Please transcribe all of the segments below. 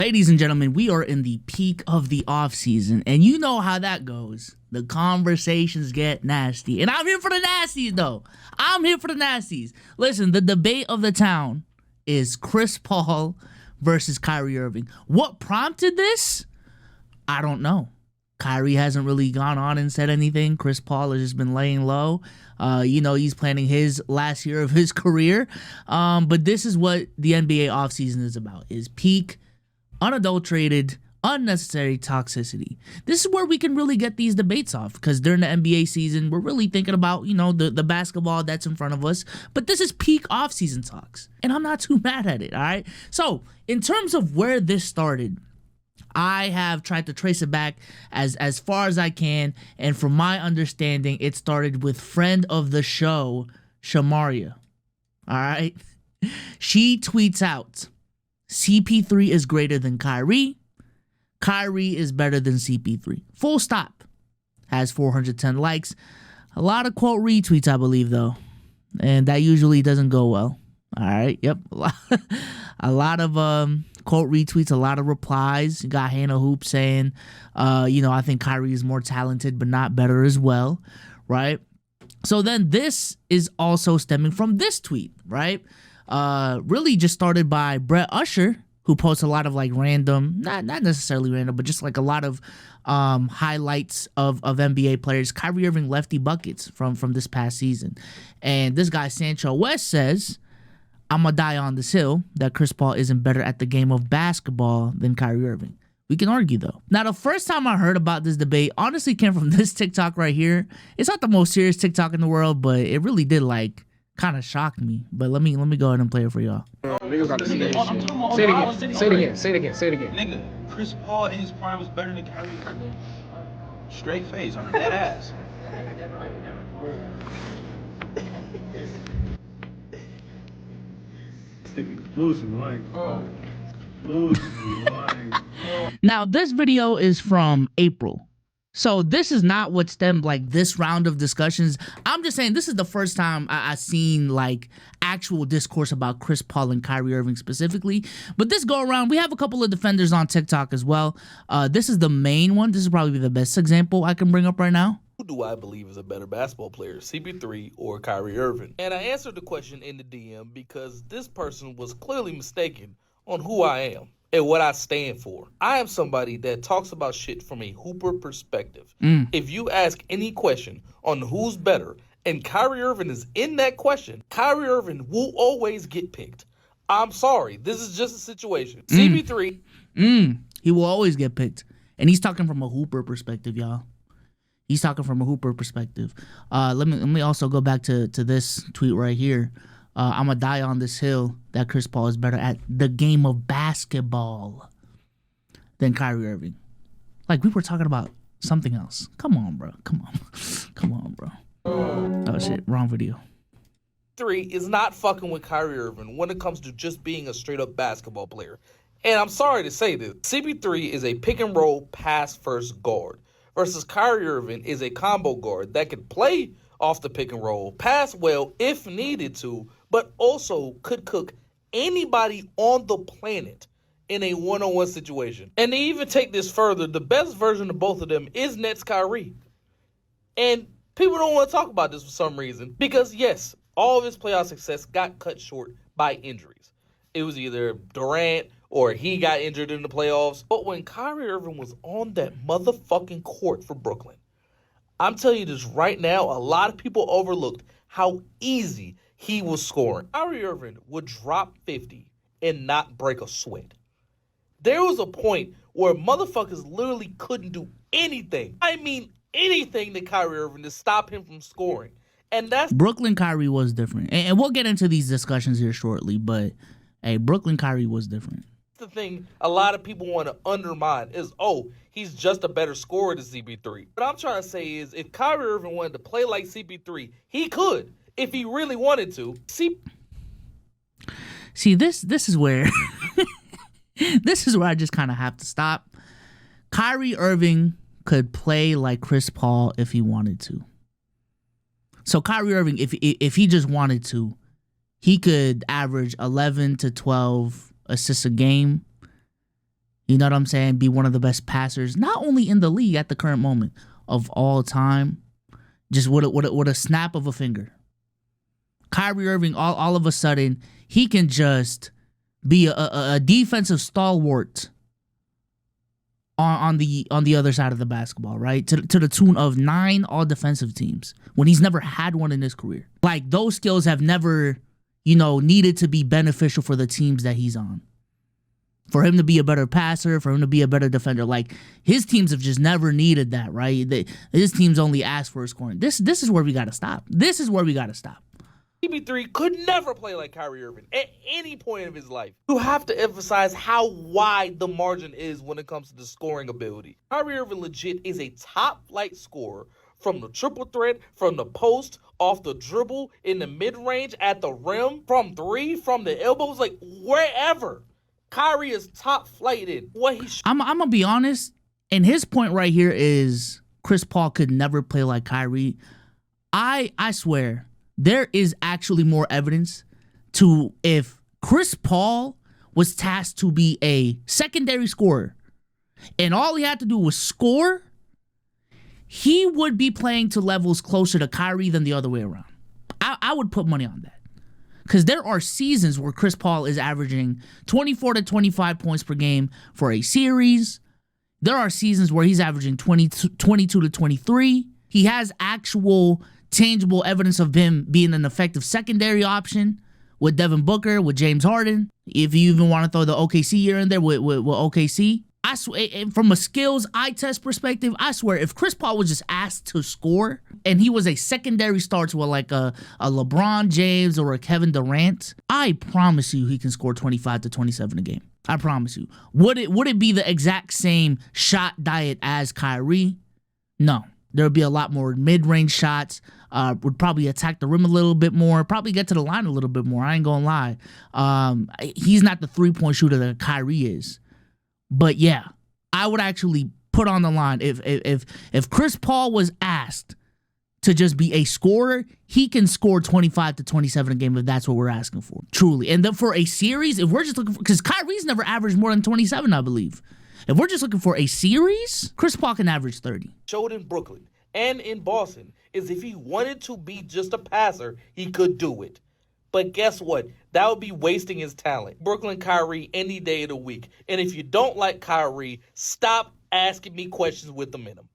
Ladies and gentlemen, we are in the peak of the offseason, and you know how that goes. The conversations get nasty. And I'm here for the nasties, though. I'm here for the nasties. Listen, the debate of the town is Chris Paul versus Kyrie Irving. What prompted this? I don't know. Kyrie hasn't really gone on and said anything. Chris Paul has just been laying low. He's planning his last year of his career. But this is what the NBA offseason is about, is peak, unadulterated, unnecessary toxicity. This is where we can really get these debates off, because during the NBA season, we're really thinking about, the basketball that's in front of us. But this is peak offseason talks, and I'm not too mad at it, all right? So, in terms of where this started, I have tried to trace it back as far as I can, and from my understanding, it started with friend of the show, Shamaria, all right? She tweets out, CP3 is greater than Kyrie. Kyrie is better than CP3. Full stop. Has 410 likes. A lot of quote retweets, I believe, though. And that usually doesn't go well. All right. Yep. A lot of quote retweets, a lot of replies. You got Hannah Hoop saying, I think Kyrie is more talented, but not better as well. Right. So then this is also stemming from this tweet, right? Really just started by Brett Usher, who posts a lot of like random, not necessarily random, but just like a lot of highlights of NBA players. Kyrie Irving lefty buckets from this past season. And this guy, Sancho West, says, I'm going to die on this hill that Chris Paul isn't better at the game of basketball than Kyrie Irving. We can argue, though. Now, the first time I heard about this debate honestly came from this TikTok right here. It's not the most serious TikTok in the world, but it really did kind of shocked me. But let me go ahead and play it for y'all. Niggas got to see this shit. Say it again. Nigga, Chris Paul in his prime was better than Kyrie. Straight face, I'm dead ass. Now, this video is from April. So this is not what stemmed this round of discussions. I'm just saying this is the first time I've seen actual discourse about Chris Paul and Kyrie Irving specifically. But this go around, we have a couple of defenders on TikTok as well. This is the main one. This is probably the best example I can bring up right now. Who do I believe is a better basketball player, CP3 or Kyrie Irving? And I answered the question in the DM because this person was clearly mistaken on who I am and what I stand for. I am somebody that talks about shit from a hooper perspective. If you ask any question on who's better and Kyrie Irving is in that question, Kyrie Irving will always get picked. I'm sorry. This is just a situation. CP3. He will always get picked. And he's talking from a hooper perspective, y'all. He's talking from a hooper perspective. Let me also go back to this tweet right here. I'm going to die on this hill that Chris Paul is better at the game of basketball than Kyrie Irving. We were talking about something else. Come on, bro. Come on, bro. Oh, shit. Wrong video. 3 is not fucking with Kyrie Irving when it comes to just being a straight-up basketball player. And I'm sorry to say this. CP3 is a pick-and-roll pass-first guard versus Kyrie Irving is a combo guard that can play off the pick-and-roll, pass well if needed to, but also could cook anybody on the planet in a one-on-one situation. And to even take this further, the best version of both of them is Nets Kyrie. And people don't want to talk about this for some reason because, yes, all of his playoff success got cut short by injuries. It was either Durant or he got injured in the playoffs. But when Kyrie Irving was on that motherfucking court for Brooklyn, I'm telling you this right now, a lot of people overlooked how easy he was scoring. Kyrie Irving would drop 50 and not break a sweat. There was a point where motherfuckers literally couldn't do anything. I mean anything to Kyrie Irving to stop him from scoring. And that's... Brooklyn Kyrie was different. And we'll get into these discussions here shortly, but hey, Brooklyn Kyrie was different. The thing a lot of people want to undermine is, he's just a better scorer than CP3. What I'm trying to say is if Kyrie Irving wanted to play like CP3, he could if he really wanted to. See, this is where this is where I just kind of have to stop. Kyrie Irving could play like Chris Paul if he wanted to. So Kyrie Irving, if he just wanted to, he could average 11 to 12 assists a game. You know what I'm saying? Be one of the best passers, not only in the league at the current moment, of all time, just with a snap of a finger. Kyrie Irving, all of a sudden, he can just be a defensive stalwart on the other side of the basketball, right? To the tune of 9 all-defensive teams when he's never had one in his career. Like, those skills have never, needed to be beneficial for the teams that he's on. For him to be a better passer, for him to be a better defender. Like, his teams have just never needed that, right? His teams only ask for scoring. This is where we got to stop. This is where we got to stop. CP3 could never play like Kyrie Irving at any point of his life. You have to emphasize how wide the margin is when it comes to the scoring ability. Kyrie Irving legit is a top-flight scorer from the triple threat, from the post, off the dribble, in the mid-range, at the rim, from 3, from the elbows, like wherever. Kyrie is top-flighted. I'm going to be honest, and his point right here is Chris Paul could never play like Kyrie. I swear, there is actually more evidence to if Chris Paul was tasked to be a secondary scorer and all he had to do was score, he would be playing to levels closer to Kyrie than the other way around. I would put money on that. Because there are seasons where Chris Paul is averaging 24 to 25 points per game for a series. There are seasons where he's averaging 22 to 23. He has actual tangible evidence of him being an effective secondary option with Devin Booker, with James Harden. If you even want to throw the OKC year in there with OKC. I swear, from a skills eye test perspective, I swear, if Chris Paul was just asked to score and he was a secondary star to like a LeBron James or a Kevin Durant, I promise you he can score 25 to 27 a game. I promise you. Would it be the exact same shot diet as Kyrie? No. There would be a lot more mid-range shots. Would probably attack the rim a little bit more. Probably get to the line a little bit more. I ain't gonna lie. He's not the three-point shooter that Kyrie is. But yeah, I would actually put on the line if Chris Paul was asked to just be a scorer, he can score 25 to 27 a game if that's what we're asking for. Truly. And then for a series, if we're just looking for, because Kyrie's never averaged more than 27, I believe. If we're just looking for a series, Chris Paul can average 30. Showed in Brooklyn and in Boston is if he wanted to be just a passer, he could do it. But guess what? That would be wasting his talent. Brooklyn Kyrie any day of the week. And if you don't like Kyrie, stop asking me questions with them in him.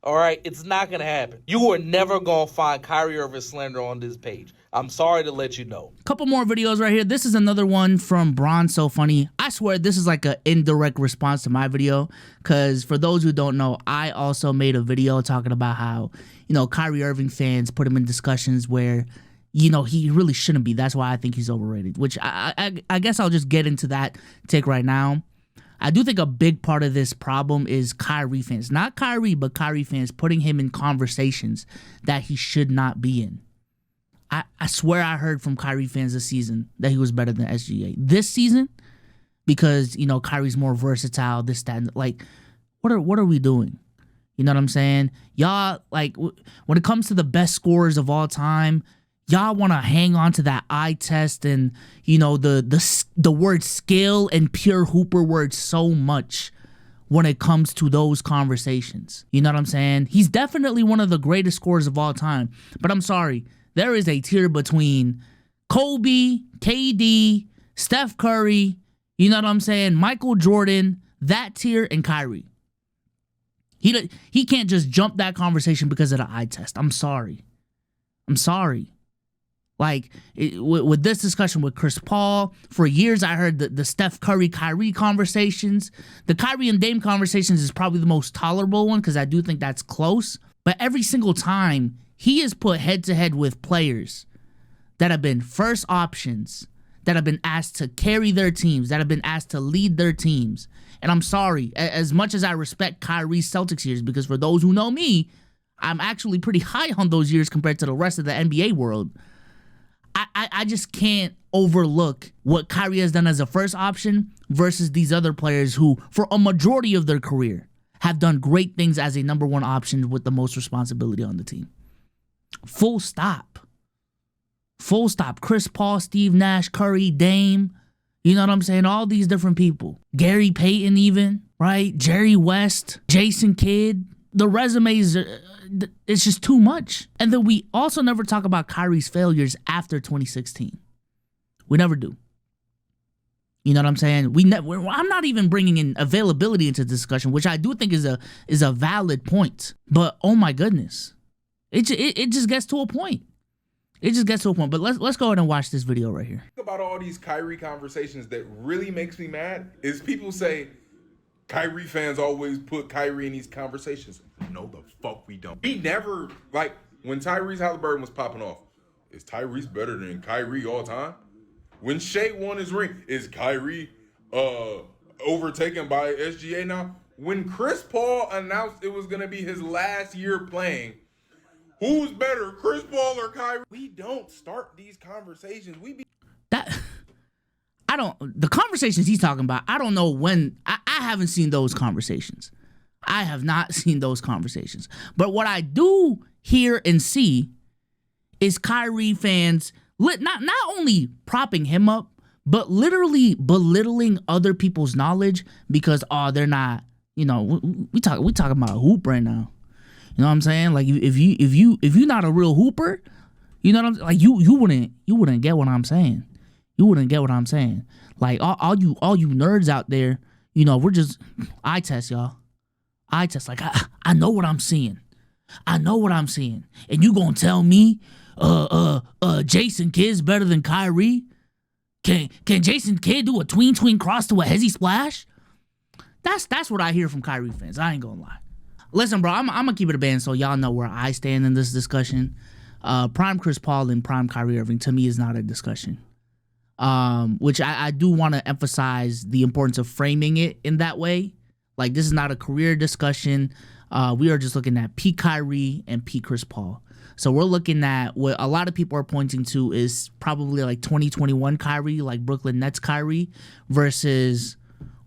All right? It's not going to happen. You are never going to find Kyrie Irving slander on this page. I'm sorry to let you know. Couple more videos right here. This is another one from Bron So Funny. I swear this is like an indirect response to my video. Because for those who don't know, I also made a video talking about how, Kyrie Irving fans put him in discussions where he really shouldn't be. That's why I think he's overrated, which I guess I'll just get into that take right now. I do think a big part of this problem is Kyrie fans. Not Kyrie, but Kyrie fans putting him in conversations that he should not be in. I swear I heard from Kyrie fans this season that he was better than SGA. This season, because, Kyrie's more versatile, this, that, and, like, what are we doing? You know what I'm saying? Y'all, like, when it comes to the best scorers of all time, y'all want to hang on to that eye test and, the word skill and pure hooper word so much when it comes to those conversations. You know what I'm saying? He's definitely one of the greatest scorers of all time. But I'm sorry, there is a tier between Kobe, KD, Steph Curry, you know what I'm saying, Michael Jordan, that tier, and Kyrie. He can't just jump that conversation because of the eye test. I'm sorry. Like, with this discussion with Chris Paul, for years I heard the Steph Curry-Kyrie conversations. The Kyrie and Dame conversations is probably the most tolerable one because I do think that's close. But every single time, he is put head-to-head with players that have been first options, that have been asked to carry their teams, that have been asked to lead their teams. And I'm sorry, as much as I respect Kyrie's Celtics years, because for those who know me, I'm actually pretty high on those years compared to the rest of the NBA world. I just can't overlook what Kyrie has done as a first option versus these other players who, for a majority of their career, have done great things as a number one option with the most responsibility on the team. Full stop. Full stop. Chris Paul, Steve Nash, Curry, Dame. You know what I'm saying? All these different people. Gary Payton even, right? Jerry West, Jason Kidd. The resumes, it's just too much. And then we also never talk about Kyrie's failures after 2016. We never do. You know what I'm saying? I'm not even bringing in availability into the discussion, which I do think is a valid point. But oh my goodness, it just gets to a point. It just gets to a point. But let's go ahead and watch this video right here. About all these Kyrie conversations that really makes me mad is people say Kyrie fans always put Kyrie in these conversations. No, the fuck we don't. We never, like, when Tyrese Halliburton was popping off, is Tyrese better than Kyrie all time? When Shea won his ring, is Kyrie overtaken by SGA now? When Chris Paul announced it was going to be his last year playing, who's better, Chris Paul or Kyrie? We don't start these conversations. The conversations he's talking about, I don't know when. I haven't seen those conversations. I have not seen those conversations. But what I do hear and see is Kyrie fans not only propping him up, but literally belittling other people's knowledge because they're not. You know, we talking about a hoop right now. You know what I'm saying? Like if you're not a real hooper, you know what I'm saying? Like you wouldn't get what I'm saying. You wouldn't get what I'm saying. Like all you nerds out there, you know, we're just eye test, y'all. Eye test. Like I know what I'm seeing. I know what I'm seeing. And you gonna tell me Jason Kidd's better than Kyrie? Can Jason Kidd do a tween cross to a hezzy splash? That's what I hear from Kyrie fans. I ain't gonna lie. Listen, bro, I'm gonna keep it a band so y'all know where I stand in this discussion. Prime Chris Paul and prime Kyrie Irving to me is not a discussion. Which I do want to emphasize the importance of framing it in that way. Like, this is not a career discussion. We are just looking at peak Kyrie and peak Chris Paul. So we're looking at what a lot of people are pointing to is probably like 2021 Kyrie, like Brooklyn Nets Kyrie, versus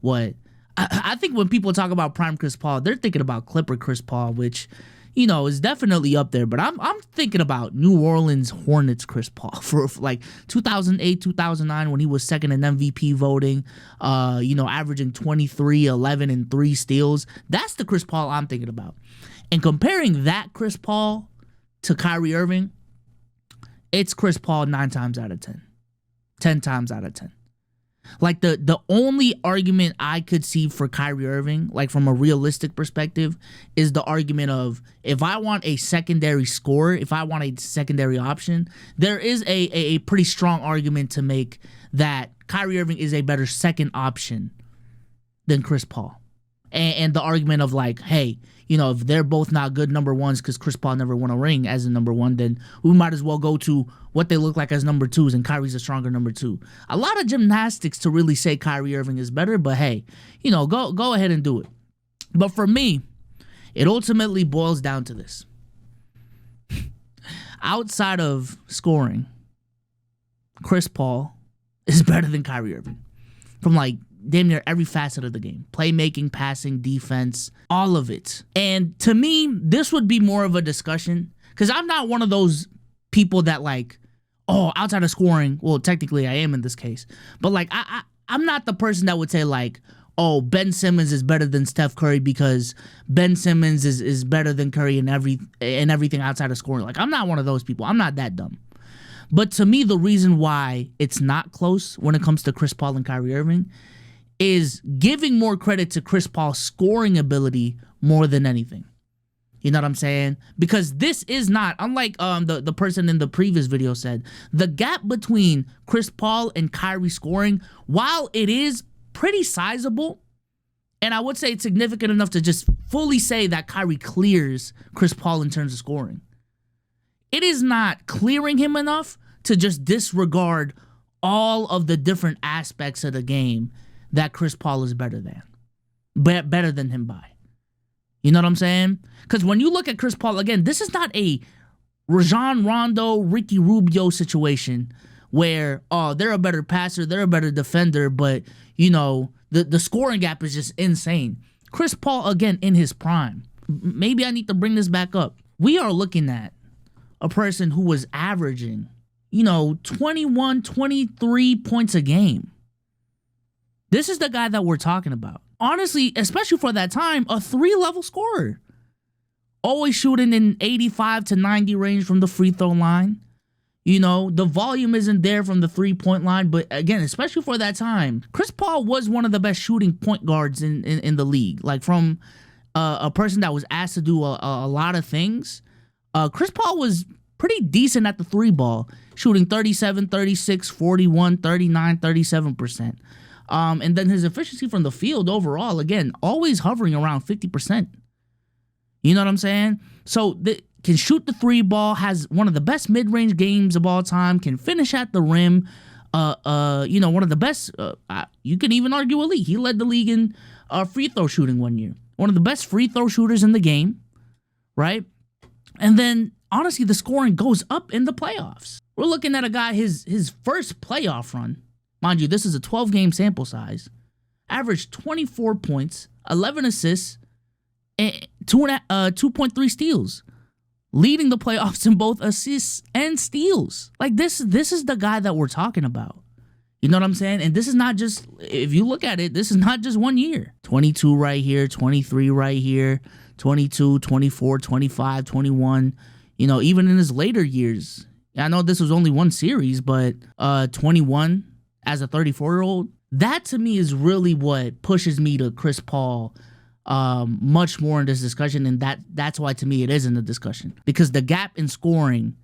what I think when people talk about prime Chris Paul, they're thinking about Clipper Chris Paul, which, you know, is definitely up there. But I'm thinking about New Orleans Hornets Chris Paul for like 2008, 2009 when he was second in MVP voting, you know, averaging 23, 11, and 3 steals. That's the Chris Paul I'm thinking about. And comparing that Chris Paul to Kyrie Irving, it's Chris Paul 9 times out of 10. 10 times out of 10. Like the only argument I could see for Kyrie Irving, like from a realistic perspective, is the argument of if I want a secondary scorer, if I want a secondary option, there is a pretty strong argument to make that Kyrie Irving is a better second option than Chris Paul. And the argument of like, hey, you know, if they're both not good number ones because Chris Paul never won a ring as a number one, then we might as well go to what they look like as number twos, and Kyrie's a stronger number two. A lot of gymnastics to really say Kyrie Irving is better, but hey, you know, go ahead and do it. But for me, it ultimately boils down to this. Outside of scoring, Chris Paul is better than Kyrie Irving. From like damn near every facet of the game. Playmaking, passing, defense, all of it. And to me, this would be more of a discussion, because I'm not one of those people that like, oh, outside of scoring, well, technically I am in this case, but like I'm not the person that would say like, oh, Ben Simmons is better than Steph Curry because Ben Simmons is better than Curry in everything outside of scoring. Like, I'm not one of those people. I'm not that dumb. But to me, the reason why it's not close when it comes to Chris Paul and Kyrie Irving is giving more credit to Chris Paul's scoring ability more than anything. You know what I'm saying? Because this is not, unlike the person in the previous video said, the gap between Chris Paul and Kyrie scoring, while it is pretty sizable, and I would say it's significant enough to just fully say that Kyrie clears Chris Paul in terms of scoring, it is not clearing him enough to just disregard all of the different aspects of the game that Chris Paul is better than him by. You know what I'm saying? Because when you look at Chris Paul, again, this is not a Rajon Rondo, Ricky Rubio situation where, oh, they're a better passer, they're a better defender, but, you know, the scoring gap is just insane. Chris Paul, again, in his prime. Maybe I need to bring this back up. We are looking at a person who was averaging, you know, 21, 23 points a game. This is the guy that we're talking about. Honestly, especially for that time, a 3-level scorer. Always shooting in 85 to 90 range from the free throw line. You know, the volume isn't there from the 3-point line, but again, especially for that time, Chris Paul was one of the best shooting point guards in the league. Like, from a person that was asked to do a lot of things, Chris Paul was pretty decent at the 3-ball, shooting 37, 36, 41, 39, 37%. And then his efficiency from the field overall, again, always hovering around 50%. You know what I'm saying? So, can shoot the 3-ball, has one of the best mid-range games of all time, can finish at the rim, you know, one of the best, you can even argue elite. He led the league in free throw shooting one year. One of the best free throw shooters in the game, right? And then, honestly, the scoring goes up in the playoffs. We're looking at a guy, his first playoff run, mind you, this is a 12-game sample size, averaged 24 points, 11 assists, and 2.3 steals. Leading the playoffs in both assists and steals. Like, this is the guy that we're talking about. You know what I'm saying? And this is not just, if you look at it, this is not just 1 year. 22 right here, 23 right here, 22, 24, 25, 21. You know, even in his later years, I know this was only one series, but 21 as a 34-year-old, that to me is really what pushes me to Chris Paul much more in this discussion, and that's why to me it isn't a discussion, because the gap in scoring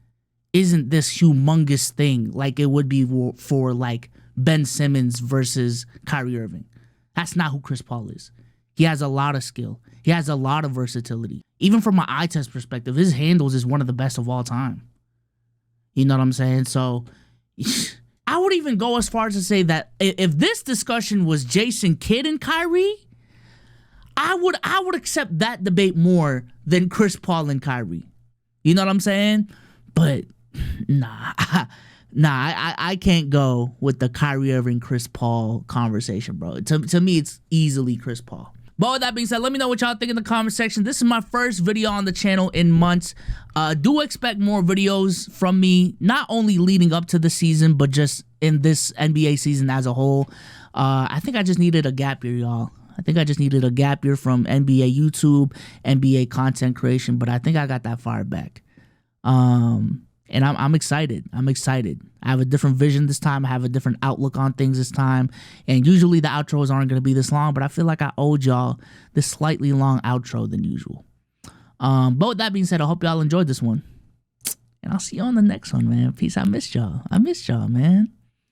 isn't this humongous thing like it would be for like Ben Simmons versus Kyrie Irving. That's not who Chris Paul is. He has a lot of skill. He has a lot of versatility. Even from my eye test perspective, his handles is one of the best of all time. You know what I'm saying? So I would even go as far as to say that if this discussion was Jason Kidd and Kyrie, I would accept that debate more than Chris Paul and Kyrie. You know what I'm saying? But nah, I can't go with the Kyrie Irving, Chris Paul conversation, bro. To me, it's easily Chris Paul. But with that being said, let me know what y'all think in the comment section. This is my first video on the channel in months. Do expect more videos from me, not only leading up to the season, but just in this NBA season as a whole. I think I just needed a gap year, y'all. I think I just needed a gap year from NBA YouTube, NBA content creation, but I think I got that fire back. And I'm excited. I'm excited. I have a different vision this time. I have a different outlook on things this time. And usually the outros aren't going to be this long, but I feel like I owed y'all this slightly long outro than usual. But with that being said, I hope y'all enjoyed this one. And I'll see you on the next one, man. Peace. I missed y'all. Man.